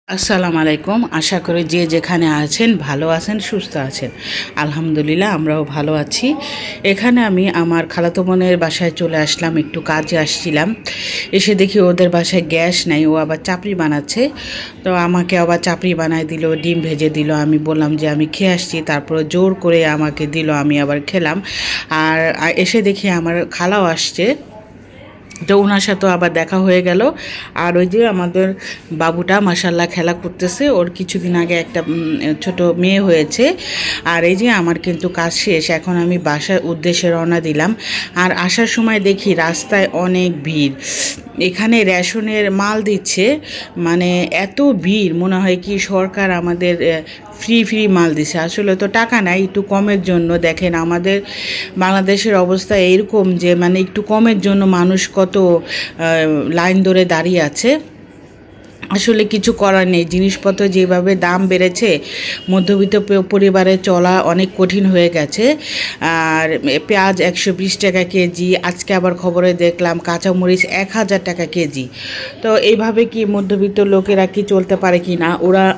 আসসালামু আলাইকুম। আশা করি যে যেখানে আছেন ভালো আছেন, সুস্থ আছেন। আলহামদুলিল্লাহ আমরাও ভালো আছি। এখানে আমি আমার খালাতো বোনের বাসায় চলে আসলাম, একটু কাজে আসছিলাম। এসে দেখি ওদের বাসায় গ্যাস নাই, ও আবার চাপড়ি বানাচ্ছে। তো আমাকে আবার চাপড়ি বানায় দিল, ডিম ভেজে দিল। আমি বললাম যে আমি খেয়ে আসছি, তারপরে জোর করে আমাকে দিল, আমি আবার খেলাম। আর এসে দেখি আমার খালাও আসছে, তো ওনার সাথেও আবার দেখা হয়ে গেল। আর ওই যে আমাদের বাবুটা মাশাল্লাহ খেলা করতেছে, ওর কিছুদিন আগে একটা ছোট মেয়ে হয়েছে। আর এই যে আমার কিন্তু কাজ শেষ, এখন আমি বাসার উদ্দেশ্যে রওনা দিলাম। আর আসার সময় দেখি রাস্তায় অনেক ভিড়, এখানে রেশনের মাল দিচ্ছে, মানে এত ভিড় মনে হয় কি সরকার আমাদের ফ্রি মাল দিছে। আসলে তো টাকা নাই, একটু কমের জন্য দেখেন আমাদের বাংলাদেশের অবস্থা এরকম যে মানে একটু কমের জন্য মানুষ কত লাইন ধরে দাঁড়িয়ে আছে। আসলে কিছু করার নেই, জিনিসপত্র যেভাবে দাম বেড়েছে মধ্যবিত্ত পরিবারে চলা অনেক কঠিন হয়ে গেছে। আর পেঁয়াজ 120 টাকা কেজি, আজকে আবার খবরে দেখলাম কাঁচামরিচ 1000 টাকা কেজি। তো এইভাবে কি মধ্যবিত্ত লোকেরা কি চলতে পারে কি না?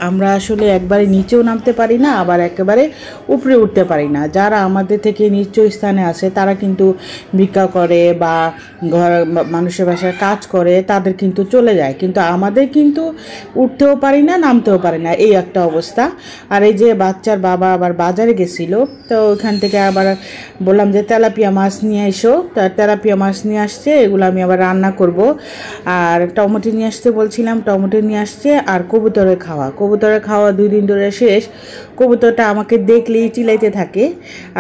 আমরা আসলে একবারে নিচেও নামতে পারি না, আবার একেবারে উপরে উঠতে পারি না। যারা আমাদের থেকে নিচু স্থানে আছে তারা কিন্তু ভিক্ষা করে বা ঘর মানুষের বাসায় কাজ করে, তাদের কিন্তু চলে যায়, কিন্তু আমাদের কিন্তু উঠতেও পারি না নামতেও পারি না, এই একটা অবস্থা। আর এই যে বাচ্চার বাবা আবার বাজারে গেছিল, তো ওখান থেকে আবার বললাম যে তেলাপিয়া মাছ নিয়ে এসো, তেলাপিয়া মাছ নিয়ে আসছে, এগুলো আমি আবার রান্না করব। আর টমেটো নিয়ে আসতে বলছিলাম, টমেটো নিয়ে আসছে। আর কবুতরের খাওয়া 2 দিন ধরে শেষ। কবুতরটা আমাকে দেখলেই চিলাইতে থাকে।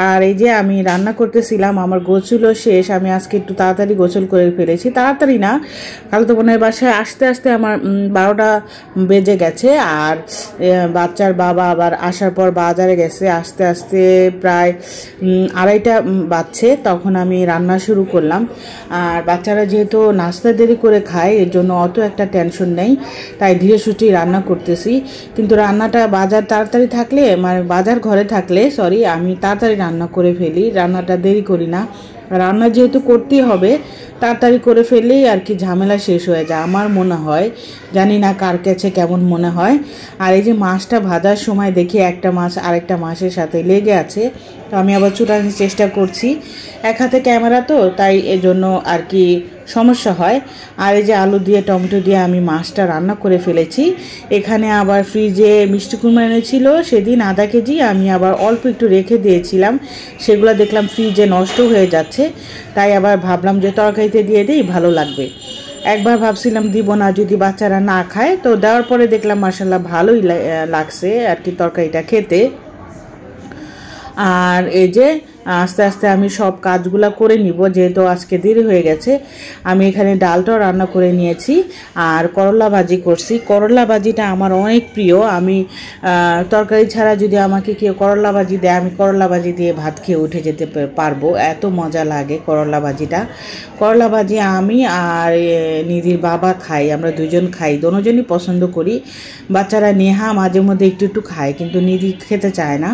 আর এই যে আমি রান্না করতেছিলাম, আমার গোসলও শেষ, আমি আজকে একটু তাড়াতাড়ি গোসল করে ফেলেছি। তাড়াতাড়ি না, খালাতো বোনের বাসায় আসতে আসতে আমার 12টা বেজে গেছে। আর বাচ্চার বাবা আবার আসার পর বাজারে গেছে, আস্তে আস্তে প্রায় 2:30 বাজছে, তখন আমি রান্না শুরু করলাম। আর বাচ্চারা যেহেতু নাস্তা দেরি করে খায়, এর জন্য অত একটা টেনশন নেই, তাই ধীরে সুস্থে রান্না করতেছি। কিন্তু রান্নাটা বাজার তাড়াতাড়ি থাকলে, মানে বাজার ঘরে থাকলে আমি তাড়াতাড়ি রান্না করে ফেলি, রান্নাটা দেরি করি না। রান্না যেহেতু করতেই হবে, তাড়াতাড়ি করে ফেললেই আর কি ঝামেলা শেষ হয়ে যায় আমার মনে হয়, জানি না কার কাছে কেমন মনে হয়। আর এই যে মাছটা ভাজার সময় দেখি একটা মাছ আরেকটা মাছের সাথে লেগে আছে, তো আমি আবার ছুটানোর চেষ্টা করছি। এক হাতে ক্যামেরা তো, তাই এজন্য আর কি সমস্যা হয়। আর এই যে আলু দিয়ে টমেটো দিয়ে আমি মাছটা রান্না করে ফেলেছি। এখানে আবার ফ্রিজে মিষ্টি কুমড়া এনেছিল সেদিন 1/2 কেজি, আমি আবার অল্প একটু রেখে দিয়েছিলাম, সেগুলো দেখলাম ফ্রিজে নষ্ট হয়ে যাচ্ছে, তাই আবার ভাবলাম যে তরকারিতে দিয়ে দিই, ভালো লাগবে। একবার ভাবছিলাম দিব না, যদি বাচ্চারা না খায়, তো দেওয়ার পরে দেখলাম মাশাআল্লাহ ভালোই লাগছে আর কি তরকারিটা খেতে। আর এই যে আস্তে আস্তে আমি সব কাজগুলো করে নিব, যেহেতু আজকে দেরি হয়ে গেছে। আমি এখানে ডালটাও রান্না করে নিয়েছি, আর করলা ভাজি করছি। করলা ভাজিটা আমার অনেক প্রিয়, আমি তরকারি ছাড়া যদি আমাকে কেউ করলা ভাজি দেয়, আমি করলা ভাজি দিয়ে ভাত খেয়ে উঠে যেতে পারবো, এত মজা লাগে করলা ভাজিটা। করলা ভাজি আমি আর নিধির বাবা খাই, আমরা দুজন খাই, দুজনই পছন্দ করি। বাচ্চারা নেহা মাঝে মধ্যে একটু খায়, কিন্তু নিধি খেতে চায় না।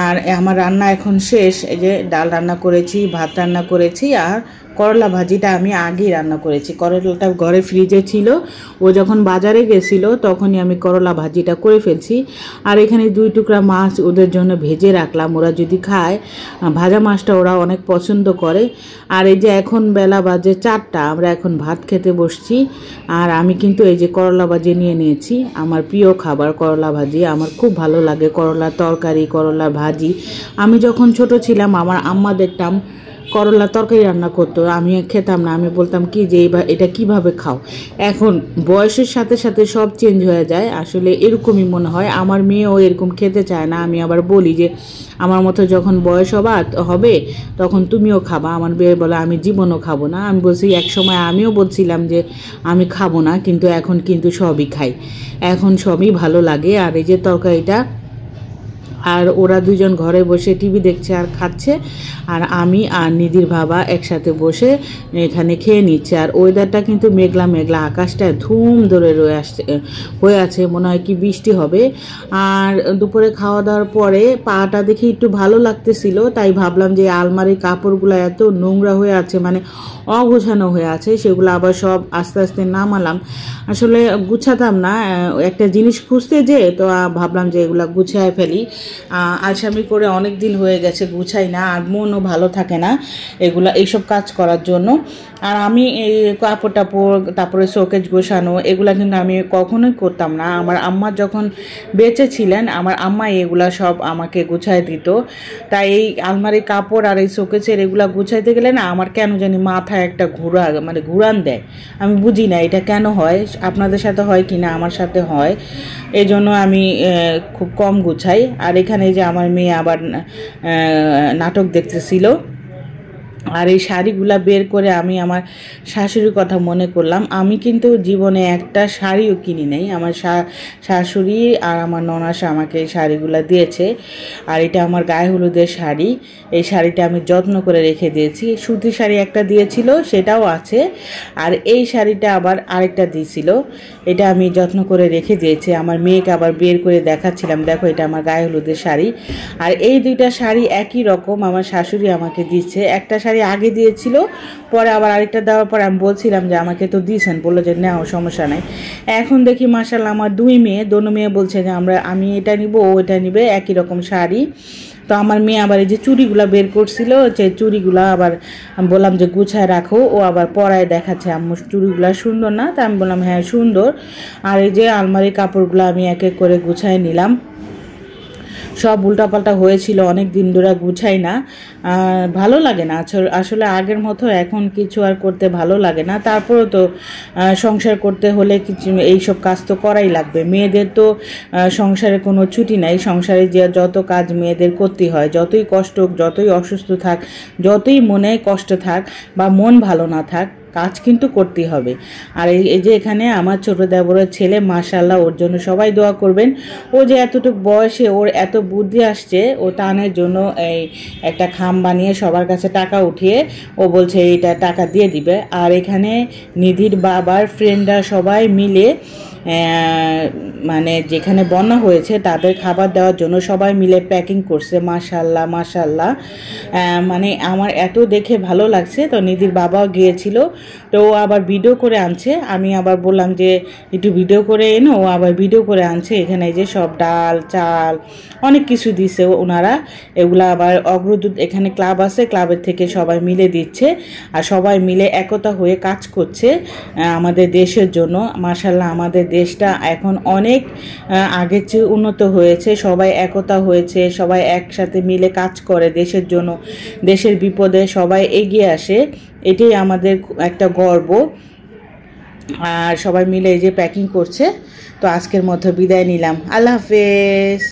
আর আমার রান্না এখন শেষ, এই যে ডাল রান্না করেছি, ভাত রান্না করেছি, আর করলা ভাজিটা আমি আগেই রান্না করেছি। করলাটা ঘরে ফ্রিজে ছিল, ও যখন বাজারে গেছিল তখনই আমি করলা ভাজিটা করে ফেলছি। আর এখানে 2 টুকরা মাছ ওদের জন্য ভেজে রাখলাম, ওরা যদি খায়, ভাজা মাছটা ওরা অনেক পছন্দ করে। আর এই যে এখন বেলা বাজে 4টা, আমরা এখন ভাত খেতে বসছি। আর আমি কিন্তু এই যে করলা ভাজি নিয়ে নিয়েছি, আমার প্রিয় খাবার করলা ভাজি, আমার খুব ভালো লাগে করলা তরকারি, করলা ভাজি। আমি যখন ছোট ছিলাম আমার আম্মা দেখতাম করলা তরকারি রান্না করতো, আমি খেতাম না, আমি বলতাম কি যে এটা কিভাবে খাও। এখন বয়সের সাথে সাথে সব চেঞ্জ হয়ে যায়, আসলে এরকমই মনে হয়। আমার মেয়েও এরকম খেতে চায় না, আমি আবার বলি যে আমার মতো যখন বয়স হবে তখন তুমিও খাবা। আমার মেয়ে বলে আমি জীবনও খাবো না। আমি বলছি এক সময় আমিও বলছিলাম যে আমি খাবো না, কিন্তু এখন কিন্তু সবই খাই, এখন সবই ভালো লাগে। আর এই যে তরকারিটা আর ওরা দুজন ঘরে বসে টিভি দেখছে আর খাচ্ছে, আর আমি আর নিধির বাবা একসাথে বসে এখানে খেয়ে নিচ্ছে। আর ওয়েদারটা কিন্তু মেঘলা মেঘলা, আকাশটা ধুম ধরে হয়ে আছে, মনে হয় কি বৃষ্টি হবে। আর দুপুরে খাওয়া দাওয়ার পরে পাটা দেখে একটু ভালো লাগতেছিল, তাই ভাবলাম যে আলমারির কাপড়গুলো এত নোংরা হয়ে আছে, মানে অগোছানো হয়ে আছে, সেগুলো আবার সব আস্তে আস্তে নামালাম। আসলে গুছাতাম না, একটা জিনিস খুঁজতে যে তো ভাবলাম যে এগুলো গুছায় ফেলি। আলসামি করে অনেক দিন হয়ে গেছে, গুছাই না, আর মনও ভালো থাকে না এইসব কাজ করার জন্য। আর আমি এই কাপড় টাপড়, তারপরে শোকেজ গোছানো, এগুলা কিন্তু আমি কখনোই করতাম না। আমার আম্মা যখন বেঁচে ছিলেন, আমার আম্মা এগুলা সব আমাকে গুছাই দিত। তাই এই আলমারির কাপড় আর এই শোকেজের এগুলা গুছাইতে গেলে না আমার কেন জানি মাথায় একটা ঘুরান দেয়। আমি বুঝি না এটা কেন হয়, আপনাদের সাথে হয় কি না, আমার সাথে হয়। এই জন্য আমি খুব কম গুছাই। আর এখানে যে আমার মেয়ে আবার নাটক দেখতেছিল, আর এই শাড়িগুলা বের করে আমি আমার শাশুড়ির কথা মনে করলাম। আমি কিন্তু জীবনে একটা শাড়িও কিনি নাই, আমার শাশুড়ি আর আমার ননাসা আমাকে এই শাড়িগুলা দিয়েছে। আর এটা আমার গায়ে হলুদের শাড়ি, এই শাড়িটা আমি যত্ন করে রেখে দিয়েছি। সুতি শাড়ি একটা দিয়েছিল, সেটাও আছে, আর এই শাড়িটা আবার আরেকটা দিয়েছিল, এটা আমি যত্ন করে রেখে দিয়েছি। আমার মেয়েকে আবার বের করে দেখাচ্ছিলাম, দেখো এটা আমার গায়ে হলুদের শাড়ি। আর এই দুইটা শাড়ি একই রকম আমার শাশুড়ি আমাকে দিচ্ছে। একটা শাড়ি আগে দিয়েছিল, পরে আবার আরেকটা দেওয়ার পর আমি বলছিলাম যে আমাকে তো দিয়েছেন, বললো যে নাও সমস্যা নাই। এখন দেখি মাশাআল্লাহ আমার দোনো মেয়ে বলছে যে আমি এটা নিব, ও এটা নিবে, একই রকম শাড়ি। তো আমার মেয়ে আবার এই যে চুড়িগুলো বের করছিল, যে চুড়িগুলো আবার আমি বললাম যে গুছায় রাখো, ও আবার পরায় দেখাচ্ছে আম্মু চুড়িগুলো সুন্দর না, তা আমি বললাম হ্যাঁ সুন্দর। আর এই যে আলমারির কাপড়গুলো আমি এক এক করে গুছায় নিলাম, সব উল্টাপাল্টা হয়েছিল, অনেক দিন ধরে গুছাই না, ভালো লাগে না আসলে আগের মতো এখন কিছু আর করতে ভালো লাগে না। তারপরেও তো সংসার করতে হলে কিছু এইসব কাজ তো করাই লাগবে। মেয়েদের তো সংসারে কোনো ছুটি নাই, সংসারে যে যত কাজ মেয়েদের করতে হয়, যতই কষ্ট হোক, যতই অসুস্থ থাক, যতই মনে কষ্ট থাক বা মন ভালো না থাক, কাজ কিন্তু করতে হবে। আর এই যে এখানে আমার ছোট দেবরের ছেলে, মাশাআল্লাহ, ওর জন্য সবাই দোয়া করবেন। ও যে এতটুকু বয়সে ওর এত বুদ্ধি আসছে, ও টানের জন্য এই একটা খাম বানিয়ে সবার কাছে টাকা উঠিয়ে ও বলছে এইটা টাকা দিয়ে দিবে। আর এখানে নিধির বাবার ফ্রেন্ডরা সবাই মিলে মানে যেখানে বন্যা হয়েছে তাদের খাবার দেওয়ার জন্য সবাই মিলে প্যাকিং করছে। মাশাআল্লাহ মাশাআল্লাহ, মানে আমার এত দেখে ভালো লাগছে। তো নিধির বাবাও গিয়েছিল, তো ও আবার ভিডিও করে আনছে। আমি আবার বললাম যে একটু ভিডিও করে এনো, ও আবার ভিডিও করে আনছে। এখানে যে সব ডাল চাল অনেক কিছু দিছে ওনারা, এগুলা আবার অগ্রদূত এখানে ক্লাব আছে, ক্লাবের থেকে সবাই মিলে দিচ্ছে, আর সবাই মিলে একতা হয়ে কাজ করছে আমাদের দেশের জন্য। মাশাআল্লাহ, আমাদের দেশটা এখন অনেক আগের চেয়ে উন্নত হয়েছে, সবাই একতা হয়েছে, সবাই একসাথে মিলে কাজ করে দেশের জন্য, দেশের বিপদে সবাই এগিয়ে আসে, এটাই আমাদের একটা গর্ব। আর সবাই মিলে এই যে প্যাকিং করছে। তো আজকের মতো বিদায় নিলাম, আল্লাহ হাফেজ।